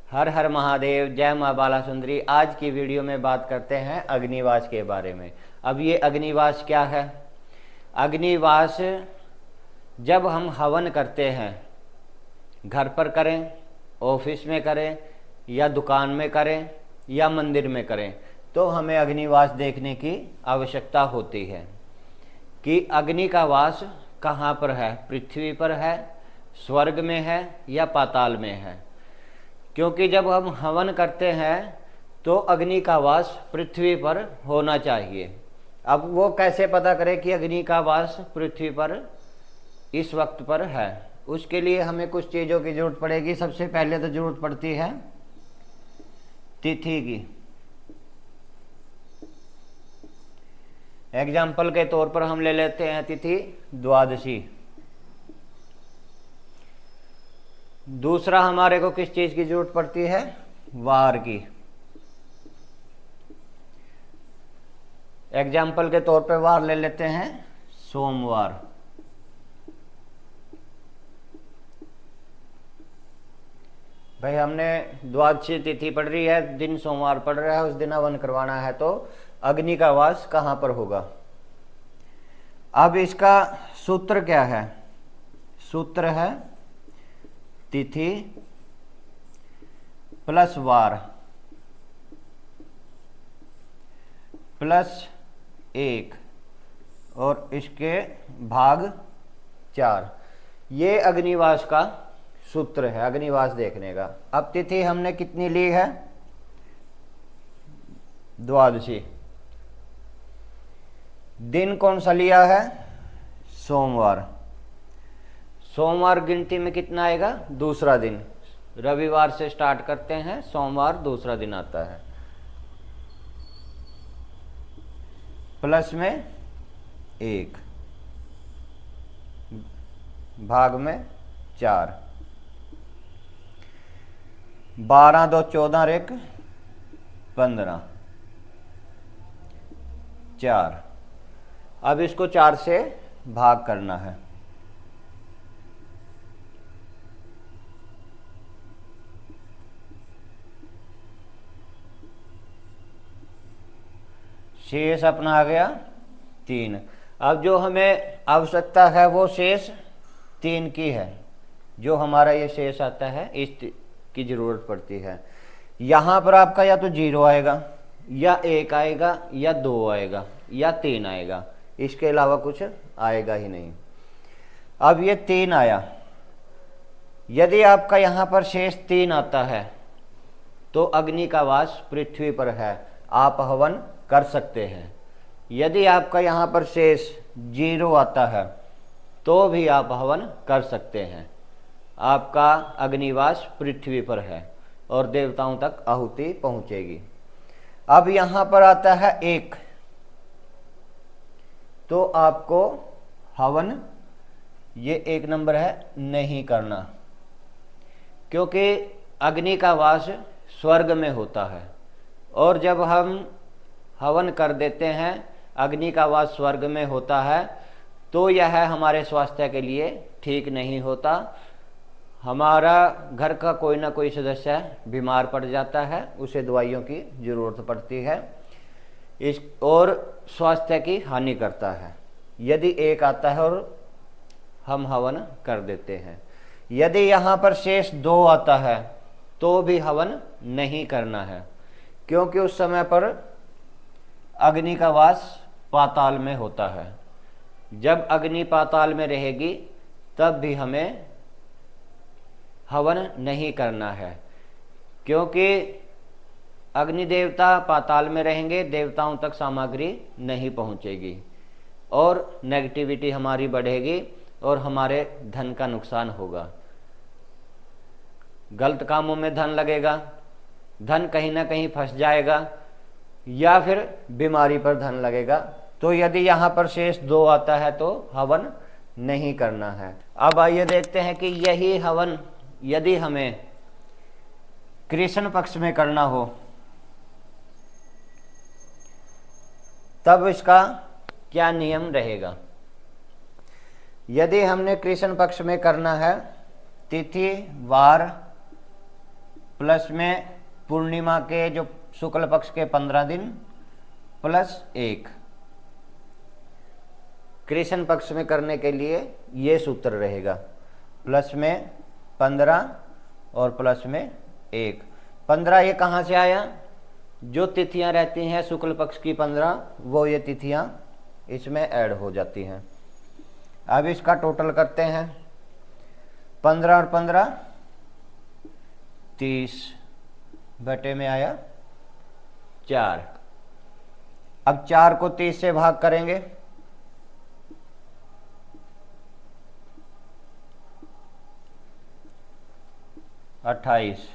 हर हर महादेव, जय माँ बाला सुंदरी। आज की वीडियो में बात करते हैं अग्निवास के बारे में। अब ये अग्निवास क्या है? अग्निवास जब हम हवन करते हैं, घर पर करें, ऑफिस में करें, या दुकान में करें, या मंदिर में करें, तो हमें अग्निवास देखने की आवश्यकता होती है कि अग्नि का वास कहाँ पर है। पृथ्वी पर है, स्वर्ग में है, या पाताल में है। क्योंकि जब हम हवन करते हैं तो अग्नि का वास पृथ्वी पर होना चाहिए। अब वो कैसे पता करें कि अग्नि का वास पृथ्वी पर इस वक्त पर है? उसके लिए हमें कुछ चीज़ों की जरूरत पड़ेगी। सबसे पहले तो जरूरत पड़ती है तिथि की। एग्जाम्पल के तौर पर हम ले लेते हैं तिथि द्वादशी। दूसरा हमारे को किस चीज की जरूरत पड़ती है? वार की। एग्जाम्पल के तौर पर वार ले लेते हैं सोमवार। भाई हमने द्वादशी तिथि पड़ रही है, दिन सोमवार पड़ रहा है, उस दिन हवन करवाना है, तो अग्नि का वास कहां पर होगा? अब इसका सूत्र क्या है? सूत्र है तिथि प्लस वार प्लस 1 और इसके भाग 4। ये अग्निवास का सूत्र है, अग्निवास देखने का। अब तिथि हमने कितनी ली है? द्वादशी। दिन कौन सा लिया है? सोमवार। सोमवार गिनती में कितना आएगा? दूसरा दिन। रविवार से स्टार्ट करते हैं, सोमवार दूसरा दिन आता है। प्लस में 1 भाग में 4। 12 2 14 और 1 15 4। अब इसको 4 से भाग करना है। शेष अपना आ गया 3। अब जो हमें आवश्यकता है वो शेष 3 की है। जो हमारा ये शेष आता है इस की जरूरत पड़ती है। यहाँ पर आपका या तो 0 आएगा, या 1 आएगा, या 2 आएगा, या 3 आएगा। इसके अलावा कुछ आएगा ही नहीं। अब ये 3 आया। यदि आपका यहाँ पर शेष 3 आता है तो अग्नि का वास पृथ्वी पर है, आप हवन कर सकते हैं। यदि आपका यहाँ पर शेष 0 आता है तो भी आप हवन कर सकते हैं। आपका अग्निवास पृथ्वी पर है और देवताओं तक आहुति पहुंचेगी। अब यहाँ पर आता है 1, तो आपको हवन, ये 1 नंबर है, नहीं करना। क्योंकि अग्नि का वास स्वर्ग में होता है, और जब हम हवन कर देते हैं, अग्नि का वास स्वर्ग में होता है, तो यह हमारे स्वास्थ्य के लिए ठीक नहीं होता। हमारा घर का कोई ना कोई सदस्य बीमार पड़ जाता है, उसे दवाइयों की ज़रूरत पड़ती है, इस और स्वास्थ्य की हानि करता है। यदि 1 आता है और हम हवन कर देते हैं। यदि यहाँ पर शेष 2 आता है तो भी हवन नहीं करना है, क्योंकि उस समय पर अग्नि का वास पाताल में होता है। जब अग्नि पाताल में रहेगी तब भी हमें हवन नहीं करना है, क्योंकि अग्नि देवता पाताल में रहेंगे, देवताओं तक सामग्री नहीं पहुंचेगी और नेगेटिविटी हमारी बढ़ेगी और हमारे धन का नुकसान होगा। गलत कामों में धन लगेगा, धन कहीं ना कहीं फंस जाएगा, या फिर बीमारी पर धन लगेगा। तो यदि यहाँ पर शेष 2 आता है तो हवन नहीं करना है। अब आइए देखते हैं कि यही हवन यदि हमें कृष्ण पक्ष में करना हो तब इसका क्या नियम रहेगा। यदि हमने कृष्ण पक्ष में करना है, तिथि वार प्लस में पूर्णिमा के जो शुक्ल पक्ष के 15 दिन प्लस 1। कृष्ण पक्ष में करने के लिए ये सूत्र रहेगा, प्लस में 15 और प्लस में 1। 15 ये कहाँ से आया? जो तिथियां रहती हैं शुक्ल पक्ष की 15, वो ये तिथियां इसमें ऐड हो जाती हैं। अब इसका टोटल करते हैं, 15 और 15 30 बटे में आया 4। अब 4 को 30 से भाग करेंगे, 28।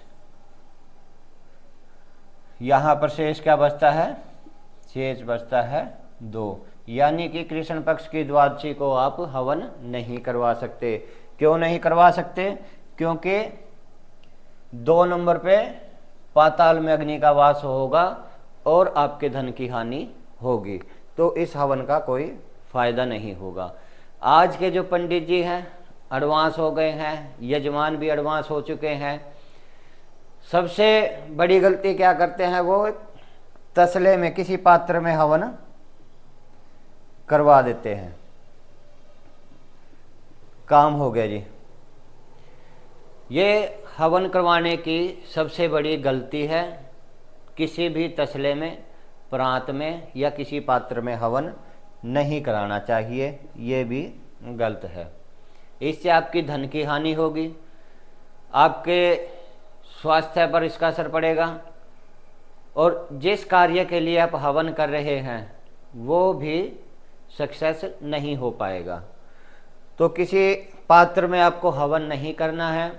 यहां पर शेष क्या बचता है? शेष बचता है 2। यानी कि कृष्ण पक्ष की द्वादशी को आप हवन नहीं करवा सकते। क्यों नहीं करवा सकते? क्योंकि 2 नंबर पे पाताल में अग्नि का वास होगा और आपके धन की हानि होगी, तो इस हवन का कोई फायदा नहीं होगा। आज के जो पंडित जी हैं एडवांस हो गए हैं, यजमान भी एडवांस हो चुके हैं। सबसे बड़ी गलती क्या करते हैं? वो तसले में किसी पात्र में हवन करवा देते हैं, काम हो गया जी। ये हवन करवाने की सबसे बड़ी गलती है। किसी भी तसले में, प्रांत में या किसी पात्र में हवन नहीं कराना चाहिए, ये भी गलत है। इससे आपकी धन की हानि होगी, आपके स्वास्थ्य पर इसका असर पड़ेगा और जिस कार्य के लिए आप हवन कर रहे हैं वो भी सक्सेस नहीं हो पाएगा। तो किसी पात्र में आपको हवन नहीं करना है।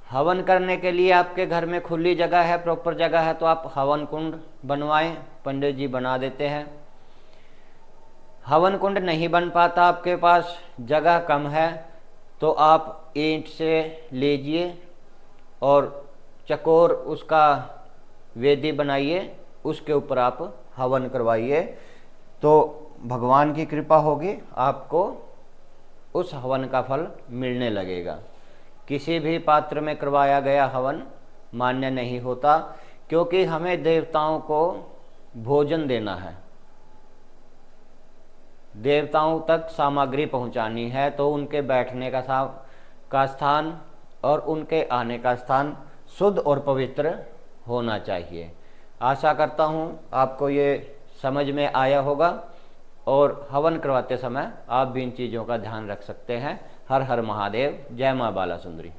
हवन करने के लिए आपके घर में खुली जगह है, प्रॉपर जगह है, तो आप हवन कुंड बनवाएं, पंडित जी बना देते हैं। हवन कुंड नहीं बन पाता, आपके पास जगह कम है, तो आप ईंट से लीजिए और चकोर उसका वेदी बनाइए, उसके ऊपर आप हवन करवाइए, तो भगवान की कृपा होगी, आपको उस हवन का फल मिलने लगेगा। किसी भी पात्र में करवाया गया हवन मान्य नहीं होता, क्योंकि हमें देवताओं को भोजन देना है, देवताओं तक सामग्री पहुंचानी है, तो उनके बैठने का स्थान और उनके आने का स्थान शुद्ध और पवित्र होना चाहिए। आशा करता हूं आपको ये समझ में आया होगा और हवन करवाते समय आप भी इन चीज़ों का ध्यान रख सकते हैं। हर हर महादेव। जय मां बाला सुंदरी।